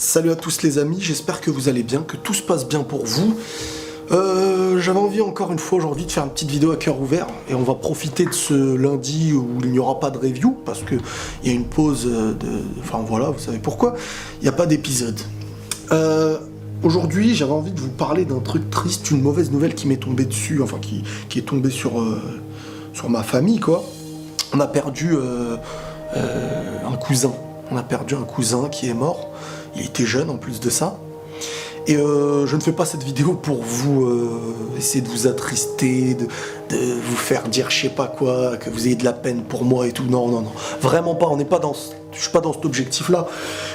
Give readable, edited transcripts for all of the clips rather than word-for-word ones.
Salut à tous les amis, j'espère que vous allez bien, que tout se passe bien pour vous. J'avais envie encore une fois aujourd'hui de faire une petite vidéo à cœur ouvert et on va profiter de ce lundi où il n'y aura pas de review parce qu'il y a une pause Enfin voilà, vous savez pourquoi, il n'y a pas d'épisode. Aujourd'hui j'avais envie de vous parler d'un truc triste, une mauvaise nouvelle qui m'est tombée dessus, enfin qui est tombée sur ma famille quoi. On a perdu un cousin. On a perdu un cousin qui est mort. Il était jeune en plus de ça. Et je ne fais pas cette vidéo pour vous essayer de vous attrister, de vous faire dire je sais pas quoi, que vous ayez de la peine pour moi et tout. Non, non, non. Vraiment pas. Je suis pas dans cet objectif-là.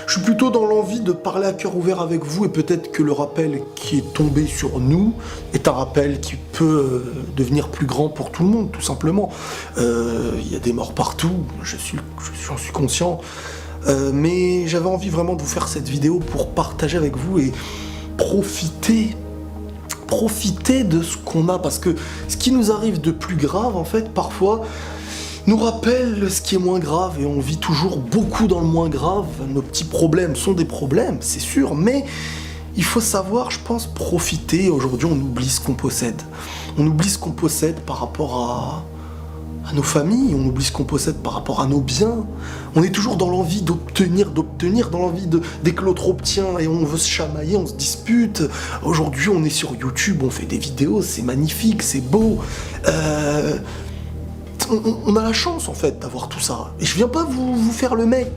Je suis plutôt dans l'envie de parler à cœur ouvert avec vous et peut-être que le rappel qui est tombé sur nous est un rappel qui peut devenir plus grand pour tout le monde, tout simplement. Il y a des morts partout. J'en suis conscient. Mais j'avais envie vraiment de vous faire cette vidéo pour partager avec vous et profiter de ce qu'on a, parce que ce qui nous arrive de plus grave en fait parfois nous rappelle ce qui est moins grave et on vit toujours beaucoup dans le moins grave. Nos petits problèmes sont des problèmes, c'est sûr, mais il faut savoir, je pense, profiter. Aujourd'hui on oublie ce qu'on possède, par rapport à nos familles, on oublie ce qu'on possède par rapport à nos biens. On est toujours dans l'envie d'obtenir, dans l'envie dès que l'autre obtient et on veut se chamailler, on se dispute. Aujourd'hui, on est sur YouTube, on fait des vidéos, c'est magnifique, c'est beau. On a la chance en fait d'avoir tout ça. Et je viens pas vous faire le mec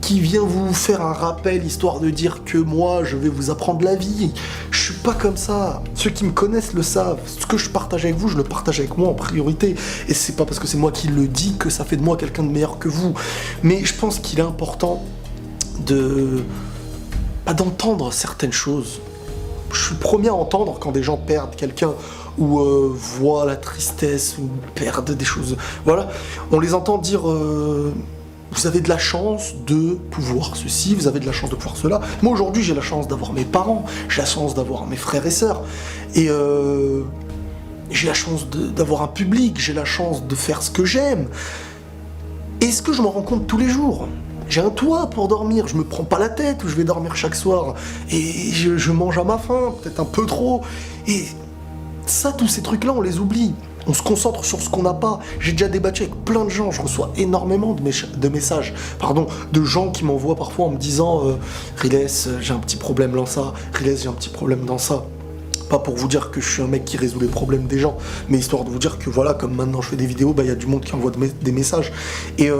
qui vient vous faire un rappel histoire de dire que moi je vais vous apprendre la vie. Je suis pas comme ça. Ceux qui me connaissent le savent. Ce que je partage avec vous, je le partage avec moi en priorité. Et c'est pas parce que c'est moi qui le dis que ça fait de moi quelqu'un de meilleur que vous. Mais je pense qu'il est important d'entendre certaines choses. Je suis le premier à entendre quand des gens perdent quelqu'un ou voient la tristesse ou perdent des choses. Voilà, on les entend dire vous avez de la chance de pouvoir ceci, vous avez de la chance de pouvoir cela. Moi aujourd'hui j'ai la chance d'avoir mes parents, j'ai la chance d'avoir mes frères et sœurs, et j'ai la chance d'avoir un public, j'ai la chance de faire ce que j'aime. Est-ce que je m'en rends compte tous les jours ? J'ai un toit pour dormir, je me prends pas la tête où je vais dormir chaque soir, et je mange à ma faim, peut-être un peu trop, et ça, tous ces trucs-là, on les oublie. On se concentre sur ce qu'on n'a pas. J'ai déjà débattu avec plein de gens, je reçois énormément de messages, de gens qui m'envoient parfois en me disant Riles, j'ai un petit problème dans ça, Riles, j'ai un petit problème dans ça. Pas pour vous dire que je suis un mec qui résout les problèmes des gens, mais histoire de vous dire que voilà, comme maintenant je fais des vidéos, il y a du monde qui envoie des messages. Et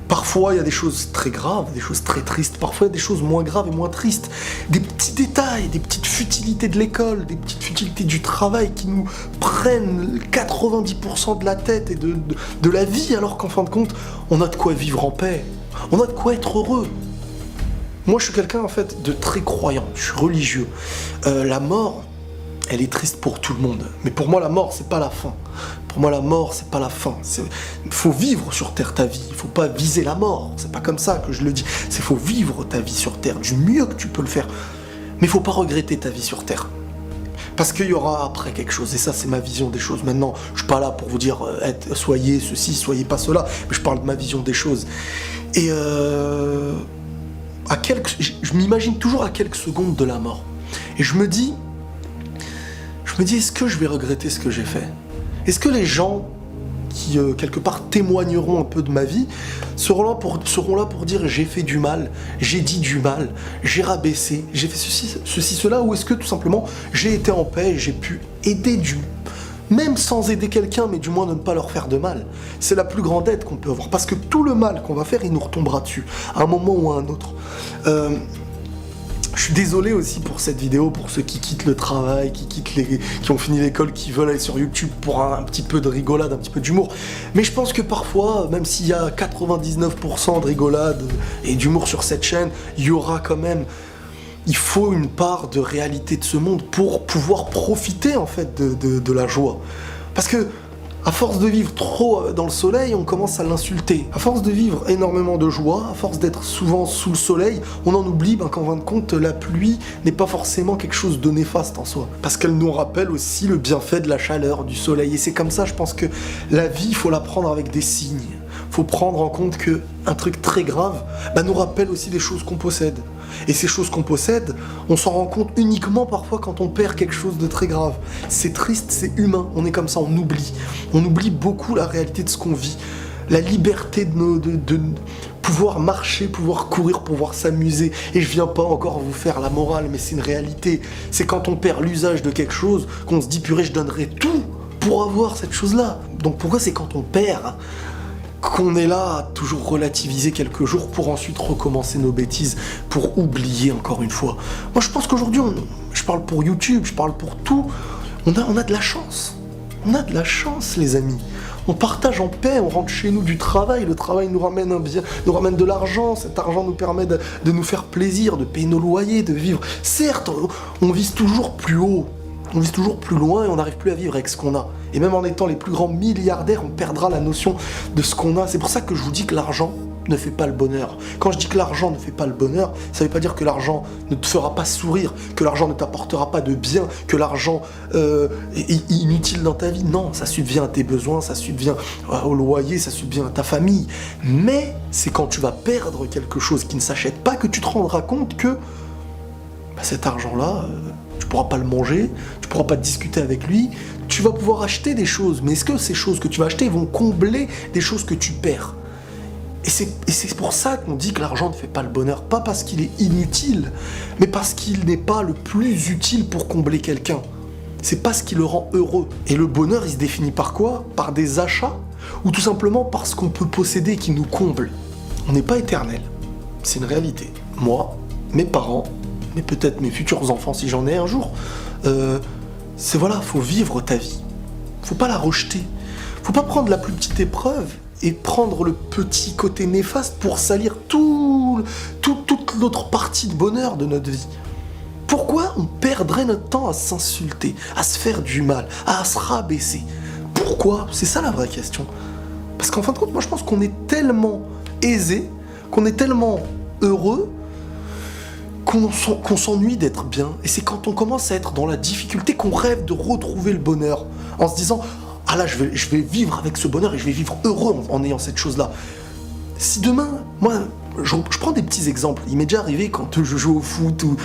parfois, il y a des choses très graves, des choses très tristes. Parfois, il y a des choses moins graves et moins tristes. Des petits détails, des petites futilités de l'école, des petites futilités du travail qui nous prennent 90% de la tête et de la vie, alors qu'en fin de compte, on a de quoi vivre en paix. On a de quoi être heureux. Moi, je suis quelqu'un, en fait, de très croyant. Je suis religieux. La mort, elle est triste pour tout le monde. Mais pour moi, la mort, c'est pas la fin. Pour moi, la mort, c'est pas la fin. Il faut vivre sur Terre ta vie. Il faut pas viser la mort. C'est pas comme ça que je le dis. C'est faut vivre ta vie sur Terre du mieux que tu peux le faire. Mais il faut pas regretter ta vie sur Terre. Parce qu'il y aura après quelque chose. Et ça, c'est ma vision des choses. Maintenant, je suis pas là pour vous dire soyez ceci, soyez pas cela. Mais je parle de ma vision des choses. Et je m'imagine toujours à quelques secondes de la mort. Et je me dis, est-ce que je vais regretter ce que j'ai fait ? Est-ce que les gens qui, quelque part, témoigneront un peu de ma vie, seront là pour dire j'ai fait du mal, j'ai dit du mal, j'ai rabaissé, j'ai fait ceci, cela, ou est-ce que tout simplement j'ai été en paix et j'ai pu aider même sans aider quelqu'un, mais du moins de ne pas leur faire de mal. C'est la plus grande aide qu'on peut avoir, parce que tout le mal qu'on va faire, il nous retombera dessus, à un moment ou à un autre. Je suis désolé aussi pour cette vidéo, pour ceux qui quittent le travail, qui ont fini l'école, qui veulent aller sur YouTube pour un petit peu de rigolade, un petit peu d'humour. Mais je pense que parfois, même s'il y a 99% de rigolade et d'humour sur cette chaîne, il y aura quand même... Il faut une part de réalité de ce monde pour pouvoir profiter en fait de la joie. Parce que à force de vivre trop dans le soleil, on commence à l'insulter. À force de vivre énormément de joie, à force d'être souvent sous le soleil, on en oublie qu'en fin de compte, la pluie n'est pas forcément quelque chose de néfaste en soi. Parce qu'elle nous rappelle aussi le bienfait de la chaleur, du soleil. Et c'est comme ça, je pense que la vie, il faut la prendre avec des signes. faut prendre en compte que un truc très grave nous rappelle aussi des choses qu'on possède. Et ces choses qu'on possède, on s'en rend compte uniquement parfois quand on perd quelque chose de très grave. C'est triste, c'est humain, on est comme ça, on oublie. On oublie beaucoup la réalité de ce qu'on vit. La liberté de pouvoir marcher, pouvoir courir, pouvoir s'amuser. Et je viens pas encore vous faire la morale, mais c'est une réalité. C'est quand on perd l'usage de quelque chose qu'on se dit purée, je donnerais tout pour avoir cette chose-là. Donc pourquoi c'est quand on perd qu'on est là à toujours relativiser quelques jours pour ensuite recommencer nos bêtises, pour oublier encore une fois. Moi je pense qu'aujourd'hui, je parle pour YouTube, je parle pour tout, on a de la chance. On a de la chance les amis. On partage en paix, on rentre chez nous du travail, le travail nous ramène un bien, nous ramène de l'argent, cet argent nous permet de nous faire plaisir, de payer nos loyers, de vivre. Certes, on vise toujours plus haut, on vise toujours plus loin et on n'arrive plus à vivre avec ce qu'on a. Et même en étant les plus grands milliardaires, on perdra la notion de ce qu'on a. C'est pour ça que je vous dis que l'argent ne fait pas le bonheur. Quand je dis que l'argent ne fait pas le bonheur, ça ne veut pas dire que l'argent ne te fera pas sourire, que l'argent ne t'apportera pas de bien, que l'argent est inutile dans ta vie. Non, ça subvient à tes besoins, ça subvient au loyer, ça subvient à ta famille. Mais c'est quand tu vas perdre quelque chose qui ne s'achète pas que tu te rendras compte que cet argent-là, tu ne pourras pas le manger, tu ne pourras pas discuter avec lui, tu vas pouvoir acheter des choses. Mais est-ce que ces choses que tu vas acheter vont combler des choses que tu perds ? Et c'est pour ça qu'on dit que l'argent ne fait pas le bonheur, pas parce qu'il est inutile, mais parce qu'il n'est pas le plus utile pour combler quelqu'un. C'est pas ce qui le rend heureux. Et le bonheur, il se définit par quoi ? Par des achats, ou tout simplement par ce qu'on peut posséder et qui nous comble. On n'est pas éternel. C'est une réalité. Moi, mes parents, mais peut-être mes futurs enfants si j'en ai un jour, c'est voilà, faut vivre ta vie. Faut pas la rejeter. Faut pas prendre la plus petite épreuve et prendre le petit côté néfaste pour salir toute l'autre partie de bonheur de notre vie. Pourquoi on perdrait notre temps à s'insulter, à se faire du mal, à se rabaisser ? Pourquoi ? C'est ça la vraie question. Parce qu'en fin de compte, moi je pense qu'on est tellement aisé, qu'on est tellement heureux, qu'on s'ennuie d'être bien. Et c'est quand on commence à être dans la difficulté qu'on rêve de retrouver le bonheur, en se disant « Ah là, je vais vivre avec ce bonheur et je vais vivre heureux en ayant cette chose-là. » Si demain, moi, je prends des petits exemples. Il m'est déjà arrivé quand je joue au foot ou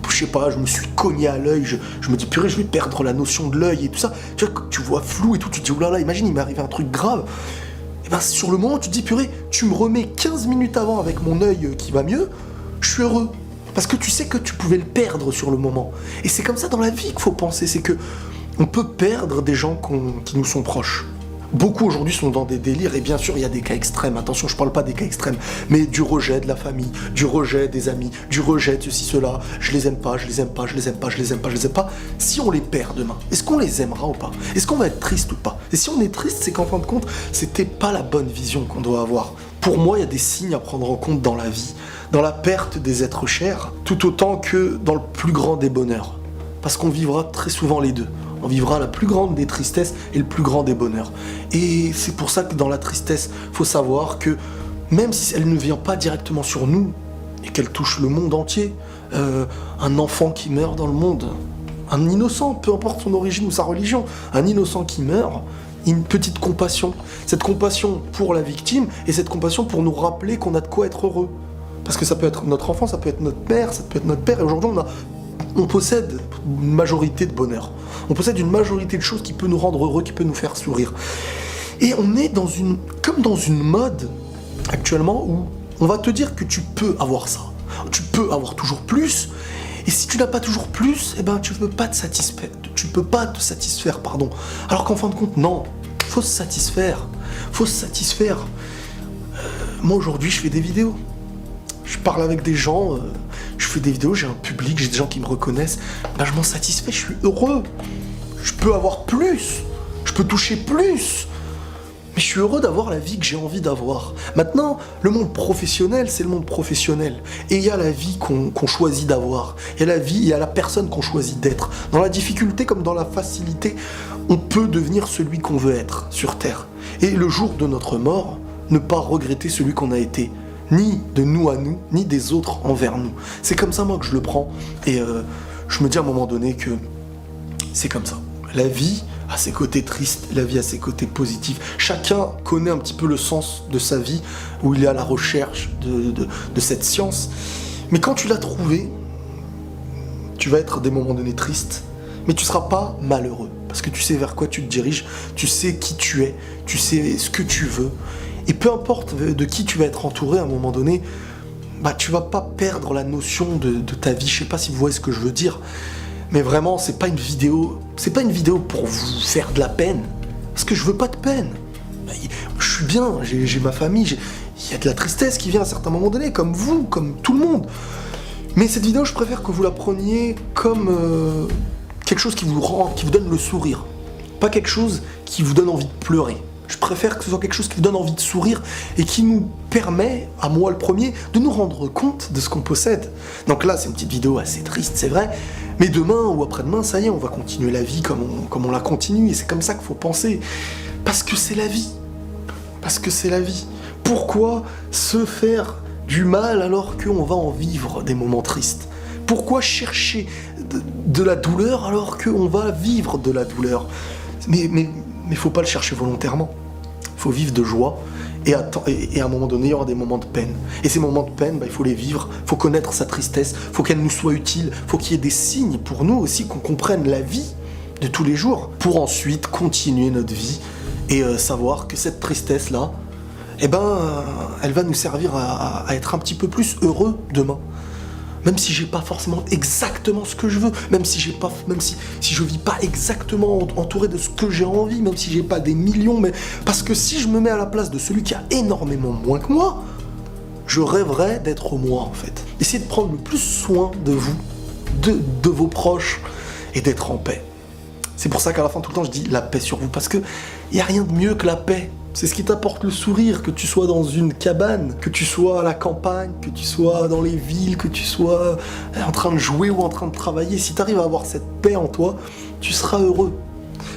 je sais pas, je me suis cogné à l'œil, je me dis purée, je vais perdre la notion de l'œil et tout ça. Tu vois, tu vois flou et tout, tu te dis oh là là, imagine, il m'est arrivé un truc grave. Et ben sur le moment, tu te dis purée, tu me remets 15 minutes avant avec mon œil qui va mieux, je suis heureux. Parce que tu sais que tu pouvais le perdre sur le moment. Et c'est comme ça dans la vie qu'il faut penser, c'est que on peut perdre des gens qui nous sont proches. Beaucoup aujourd'hui sont dans des délires, et bien sûr il y a des cas extrêmes, attention je parle pas des cas extrêmes, mais du rejet de la famille, du rejet des amis, du rejet de ceci, cela, je les aime pas, je les aime pas, je les aime pas, je les aime pas, je les aime pas. Si on les perd demain, est-ce qu'on les aimera ou pas ? Est-ce qu'on va être triste ou pas ? Et si on est triste, c'est qu'en fin de compte, c'était pas la bonne vision qu'on doit avoir. Pour moi, il y a des signes à prendre en compte dans la vie, dans la perte des êtres chers, tout autant que dans le plus grand des bonheurs. Parce qu'on vivra très souvent les deux. On vivra la plus grande des tristesses et le plus grand des bonheurs. Et c'est pour ça que dans la tristesse, il faut savoir que même si elle ne vient pas directement sur nous et qu'elle touche le monde entier, un enfant qui meurt dans le monde, un innocent, peu importe son origine ou sa religion, un innocent qui meurt, une petite compassion. Cette compassion pour la victime et cette compassion pour nous rappeler qu'on a de quoi être heureux. Parce que ça peut être notre enfant, ça peut être notre mère, ça peut être notre père. Et aujourd'hui, on possède une majorité de bonheur. On possède une majorité de choses qui peut nous rendre heureux, qui peut nous faire sourire. Et on est comme dans une mode actuellement où on va te dire que tu peux avoir ça. Tu peux avoir toujours plus. Et si tu n'as pas toujours plus, eh ben tu peux pas te satisfaire. Tu peux pas te satisfaire, pardon. Alors qu'en fin de compte, non. Faut se satisfaire. Faut se satisfaire. Moi aujourd'hui, je fais des vidéos. Je parle avec des gens, je fais des vidéos, j'ai un public, j'ai des gens qui me reconnaissent. Ben, je m'en satisfais, je suis heureux. Je peux avoir plus, je peux toucher plus. Mais je suis heureux d'avoir la vie que j'ai envie d'avoir. Maintenant, le monde professionnel, c'est le monde professionnel. Et il y a la vie qu'on choisit d'avoir. Il y a la vie, il y a la personne qu'on choisit d'être. Dans la difficulté comme dans la facilité, on peut devenir celui qu'on veut être sur Terre. Et le jour de notre mort, ne pas regretter celui qu'on a été. Ni de nous à nous, ni des autres envers nous. C'est comme ça moi que je le prends, et je me dis à un moment donné que c'est comme ça. La vie a ses côtés tristes, la vie a ses côtés positifs. Chacun connaît un petit peu le sens de sa vie, où il est à la recherche de cette science. Mais quand tu l'as trouvé, tu vas être à des moments donnés tristes, mais tu ne seras pas malheureux. Parce que tu sais vers quoi tu te diriges, tu sais qui tu es, tu sais ce que tu veux. Et peu importe de qui tu vas être entouré à un moment donné, bah, tu vas pas perdre la notion de ta vie. Je sais pas si vous voyez ce que je veux dire. Mais vraiment, c'est pas une vidéo pour vous faire de la peine. Parce que je veux pas de peine. Je suis bien, j'ai ma famille, il y a de la tristesse qui vient à certains moments donnés, comme vous, comme tout le monde. Mais cette vidéo, je préfère que vous la preniez comme quelque chose qui vous donne le sourire. Pas quelque chose qui vous donne envie de pleurer. Je préfère que ce soit quelque chose qui vous donne envie de sourire et qui nous permet, à moi le premier, de nous rendre compte de ce qu'on possède. Donc là, c'est une petite vidéo assez triste, c'est vrai, mais demain ou après-demain, ça y est, on va continuer la vie comme on la continue, et c'est comme ça qu'il faut penser. Parce que c'est la vie. Parce que c'est la vie. Pourquoi se faire du mal alors qu'on va en vivre des moments tristes? Pourquoi chercher de la douleur alors qu'on va vivre de la douleur? Mais faut pas le chercher volontairement. Faut vivre de joie, et à un moment donné, il y aura des moments de peine. Et ces moments de peine, bah, il faut les vivre, faut connaître sa tristesse, faut qu'elle nous soit utile, faut qu'il y ait des signes pour nous aussi, qu'on comprenne la vie de tous les jours, pour ensuite continuer notre vie, et savoir que cette tristesse-là, eh ben, elle va nous servir à être un petit peu plus heureux demain. Même si j'ai pas forcément exactement ce que je veux, même si je vis pas exactement entouré de ce que j'ai envie, même si j'ai pas des millions, mais parce que si je me mets à la place de celui qui a énormément moins que moi, je rêverais d'être moi en fait. Essayez de prendre le plus soin de vous, de vos proches, et d'être en paix. C'est pour ça qu'à la fin tout le temps je dis la paix sur vous, parce que y a rien de mieux que la paix. C'est ce qui t'apporte le sourire, que tu sois dans une cabane, que tu sois à la campagne, que tu sois dans les villes, que tu sois en train de jouer ou en train de travailler. Si tu arrives à avoir cette paix en toi, tu seras heureux.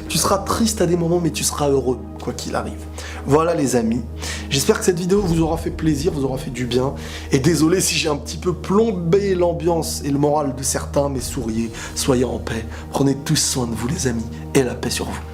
Tu seras triste à des moments, mais tu seras heureux, quoi qu'il arrive. Voilà les amis, j'espère que cette vidéo vous aura fait plaisir, vous aura fait du bien. Et désolé si j'ai un petit peu plombé l'ambiance et le moral de certains, mais souriez, soyez en paix. Prenez tous soin de vous les amis, et la paix sur vous.